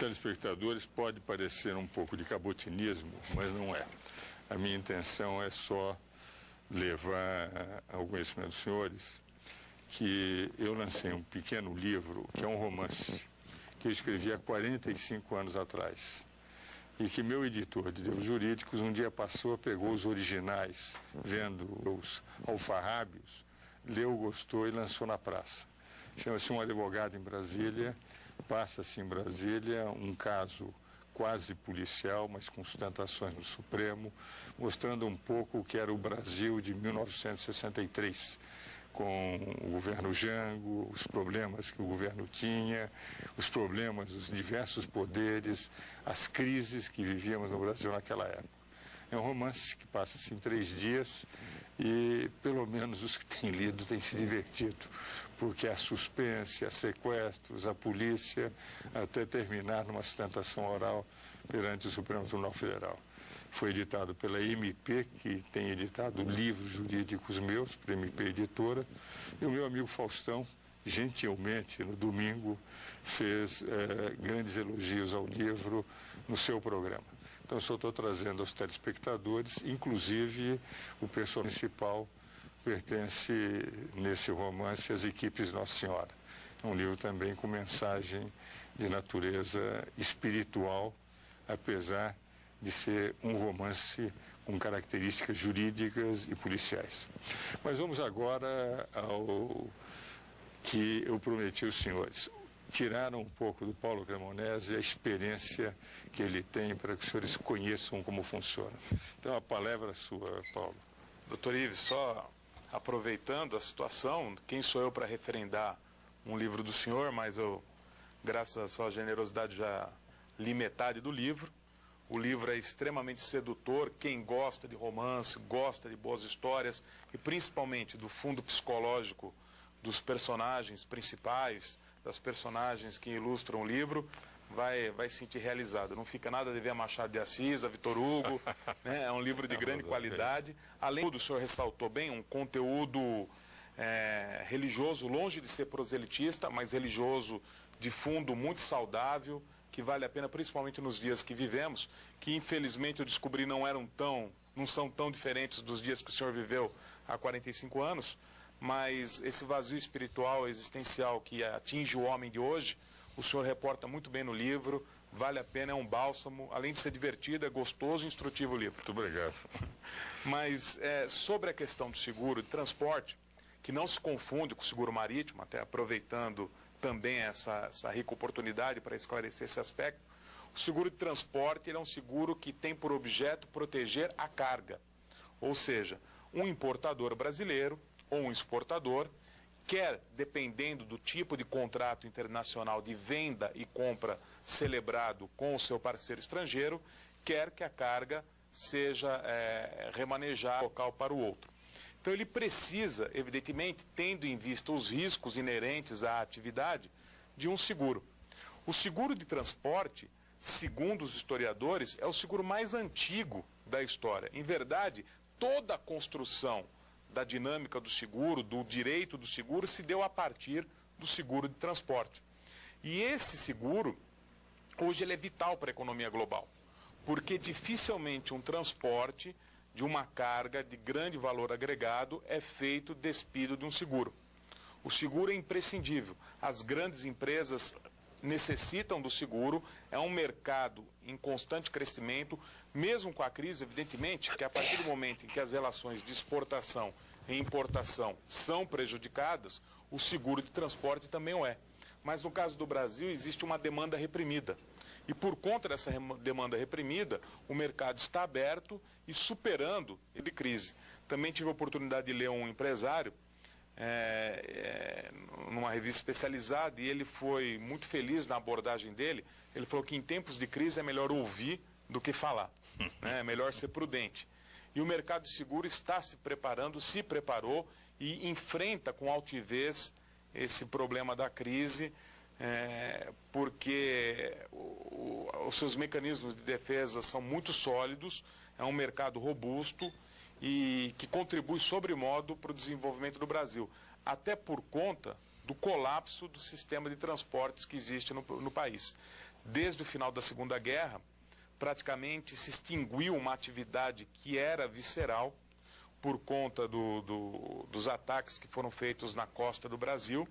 telespectadores pode parecer um pouco de cabotinismo, mas não é. A minha intenção é só levar ao conhecimento dos senhores que eu lancei um pequeno livro, que é um romance, que eu escrevi há 45 anos atrás. E que meu editor de livros jurídicos um dia passou, pegou os originais, vendo os alfarrábios, leu, gostou e lançou na praça. Chama-se Um Advogado em Brasília. Passa-se em Brasília um caso quase policial, mas com sustentações no Supremo, mostrando um pouco o que era o Brasil de 1963, com o governo Jango, os problemas que o governo tinha, os problemas dos diversos poderes, as crises que vivíamos no Brasil naquela época. É um romance que passa-se em 3 dias e, pelo menos, os que têm lido têm se divertido, porque há suspense, há sequestros, a polícia, até terminar numa sustentação oral perante o Supremo Tribunal Federal. Foi editado pela MP, que tem editado livros jurídicos meus, pela MP Editora, e o meu amigo Faustão, gentilmente, no domingo, fez grandes elogios ao livro no seu programa. Então, eu só estou trazendo aos telespectadores, inclusive o personagem principal pertence, nesse romance, às equipes Nossa Senhora. É um livro também com mensagem de natureza espiritual, apesar de ser um romance com características jurídicas e policiais. Mas vamos agora ao que eu prometi aos senhores. Tiraram um pouco do Paulo Cremonese a experiência que ele tem para que os senhores conheçam como funciona. Então, a palavra é sua, Paulo. Doutor Ives, só aproveitando a situação, quem sou eu para referendar um livro do senhor, mas eu, graças à sua generosidade, já li metade do livro. O livro é extremamente sedutor. Quem gosta de romance, gosta de boas histórias e principalmente do fundo psicológico dos personagens principais, das personagens que ilustram o livro, vai se sentir realizado. Não fica nada a dever a Machado de Assis, a Vitor Hugo, né? É um livro de grande qualidade. Além do, o senhor ressaltou bem, um conteúdo religioso, longe de ser proselitista, mas religioso de fundo muito saudável, que vale a pena, principalmente nos dias que vivemos, que infelizmente eu descobri não são tão diferentes dos dias que o senhor viveu há 45 anos, mas esse vazio espiritual, existencial que atinge o homem de hoje, o senhor reporta muito bem no livro, vale a pena, é um bálsamo, além de ser divertido, é gostoso e instrutivo o livro. Muito obrigado. Mas sobre a questão do seguro de transporte, que não se confunde com o seguro marítimo, até aproveitando também essa rica oportunidade para esclarecer esse aspecto, o seguro de transporte ele é um seguro que tem por objeto proteger a carga. Ou seja, um importador brasileiro ou um exportador quer, dependendo do tipo de contrato internacional de venda e compra celebrado com o seu parceiro estrangeiro, quer que a carga seja remanejada de um local para o outro. Então ele precisa, evidentemente, tendo em vista os riscos inerentes à atividade, de um seguro. O seguro de transporte, segundo os historiadores, é o seguro mais antigo da história. Em verdade, toda a construção da dinâmica do seguro, do direito do seguro, se deu a partir do seguro de transporte. E esse seguro, hoje, ele é vital para a economia global, porque dificilmente um transporte de uma carga de grande valor agregado é feito despido de um seguro. O seguro é imprescindível. As grandes empresas necessitam do seguro, é um mercado em constante crescimento, mesmo com a crise, evidentemente, que a partir do momento em que as relações de exportação e importação são prejudicadas, o seguro de transporte também o é. Mas no caso do Brasil existe uma demanda reprimida. E por conta dessa demanda reprimida, o mercado está aberto e superando a crise. Também tive a oportunidade de ler um empresário numa revista especializada, e ele foi muito feliz na abordagem dele. Ele falou que em tempos de crise é melhor ouvir do que falar, né? É melhor ser prudente. E o mercado de seguro está se preparando, se preparou e enfrenta com altivez esse problema da crise, porque os seus mecanismos de defesa são muito sólidos, é um mercado robusto e que contribui sobremodo para o desenvolvimento do Brasil, até por conta do colapso do sistema de transportes que existe no país. desde o final da Segunda Guerra, praticamente se extinguiu uma atividade que era visceral por conta dos ataques que foram feitos na costa do Brasil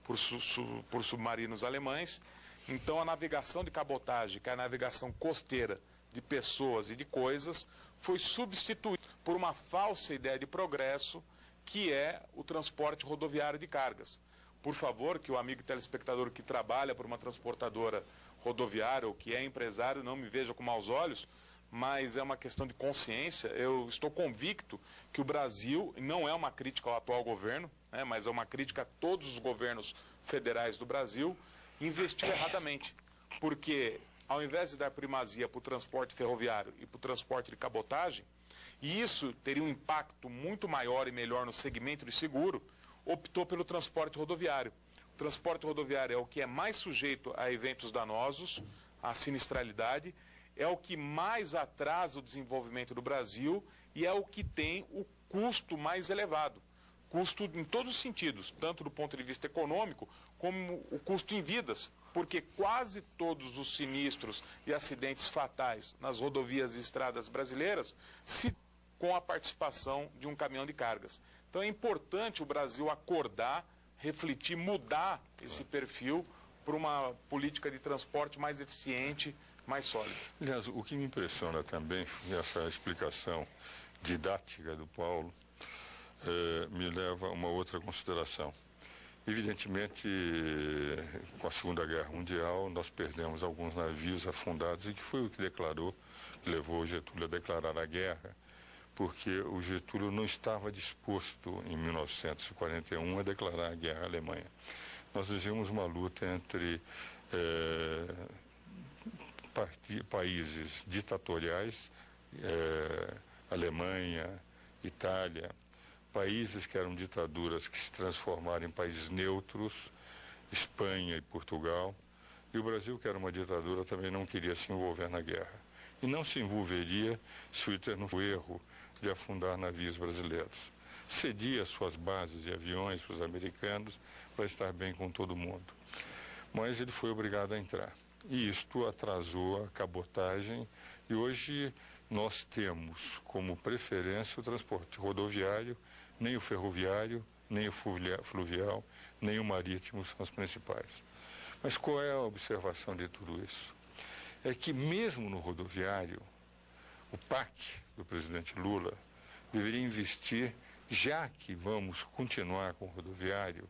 por submarinos alemães. Então a navegação de cabotagem, que é a navegação costeira de pessoas e de coisas, foi substituída por uma falsa ideia de progresso, que é o transporte rodoviário de cargas. Por favor, que o amigo telespectador que trabalha por uma transportadora rodoviária ou que é empresário não me veja com maus olhos, mas é uma questão de consciência. Eu estou convicto que o Brasil, não é uma crítica ao atual governo, né, mas é uma crítica a todos os governos federais do Brasil, investiu erradamente. Porque, ao invés de dar primazia para o transporte ferroviário e para o transporte de cabotagem, e isso teria um impacto muito maior e melhor no segmento de seguro, optou pelo transporte rodoviário. O transporte rodoviário é o que é mais sujeito a eventos danosos, a sinistralidade, é o que mais atrasa o desenvolvimento do Brasil e é o que tem o custo mais elevado. Custo em todos os sentidos, tanto do ponto de vista econômico, como o custo em vidas, porque quase todos os sinistros e acidentes fatais nas rodovias e estradas brasileiras se com a participação de um caminhão de cargas. Então é importante o Brasil acordar, refletir, mudar esse perfil para uma política de transporte mais eficiente, mais sólida. Aliás, o que me impressiona também, essa explicação didática do Paulo, me leva a uma outra consideração. Evidentemente, com a Segunda Guerra Mundial, nós perdemos alguns navios afundados, e que foi o que levou o Getúlio a declarar a guerra, porque o Getúlio não estava disposto, em 1941, a declarar a guerra à Alemanha. Nós vivemos uma luta entre países ditatoriais, Alemanha, Itália, países que eram ditaduras que se transformaram em países neutros, Espanha e Portugal, e o Brasil, que era uma ditadura, também não queria se envolver na guerra. E não se envolveria se o Hitler não foi erro de afundar navios brasileiros. Cedia suas bases e aviões para os americanos para estar bem com todo mundo. Mas ele foi obrigado a entrar. E isto atrasou a cabotagem, e hoje nós temos como preferência o transporte rodoviário, nem o ferroviário, nem o fluvial, nem o marítimo são os principais. Mas qual é a observação de tudo isso? É que mesmo no rodoviário, o PAC do presidente Lula deveria investir, já que vamos continuar com o rodoviário,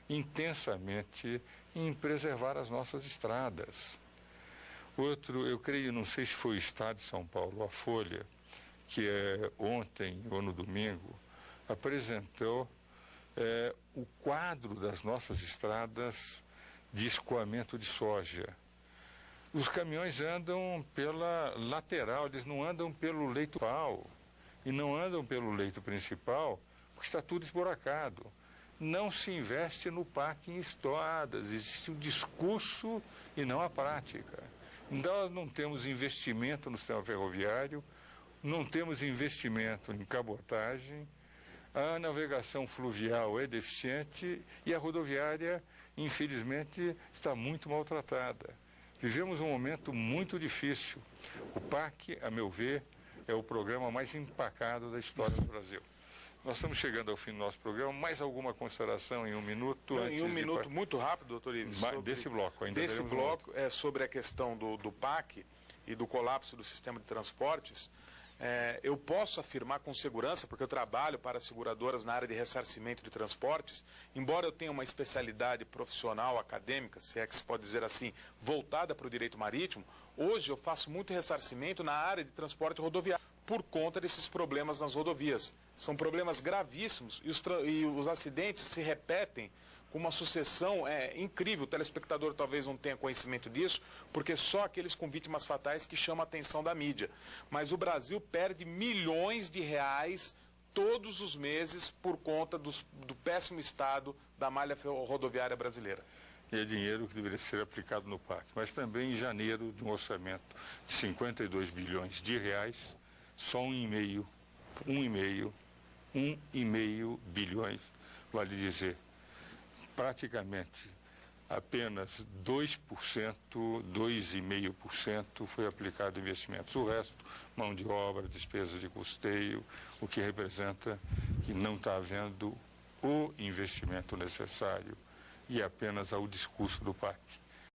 intensamente em preservar as nossas estradas. Outro, eu creio, não sei se foi o Estado de São Paulo, a Folha, que ontem ou no domingo, apresentou o quadro das nossas estradas de escoamento de soja. Os caminhões andam pela lateral, eles não andam pelo leito principal, e não andam pelo leito principal, porque está tudo esburacado. Não se investe no PAC em estradas, existe o discurso e não a prática. Nós não temos investimento no sistema ferroviário, não temos investimento em cabotagem, a navegação fluvial é deficiente e a rodoviária, infelizmente, está muito maltratada. Vivemos um momento muito difícil. O PAC, a meu ver, é o programa mais empacado da história do Brasil. Nós estamos chegando ao fim do nosso programa. Mais alguma consideração em um minuto? Em um minuto, muito rápido, doutor Ives. Desse bloco ainda. Desse bloco, sobre a questão do PAC e do colapso do sistema de transportes. Eu posso afirmar com segurança, porque eu trabalho para seguradoras na área de ressarcimento de transportes, embora eu tenha uma especialidade profissional, acadêmica, se é que se pode dizer assim, voltada para o direito marítimo, hoje eu faço muito ressarcimento na área de transporte rodoviário, por conta desses problemas nas rodovias. São problemas gravíssimos e os acidentes se repetem com uma sucessão incrível. O telespectador talvez não tenha conhecimento disso, porque só aqueles com vítimas fatais que chamam a atenção da mídia. Mas o Brasil perde milhões de reais todos os meses por conta do péssimo estado da malha rodoviária brasileira. E é dinheiro que deveria ser aplicado no PAC. Mas também em janeiro, de um orçamento de 52 bilhões de reais, só 1,5 bilhões, vale dizer, praticamente apenas 2%, 2,5% foi aplicado em investimentos. O resto, mão de obra, despesa de custeio, o que representa que não está havendo o investimento necessário e apenas ao discurso do PAC.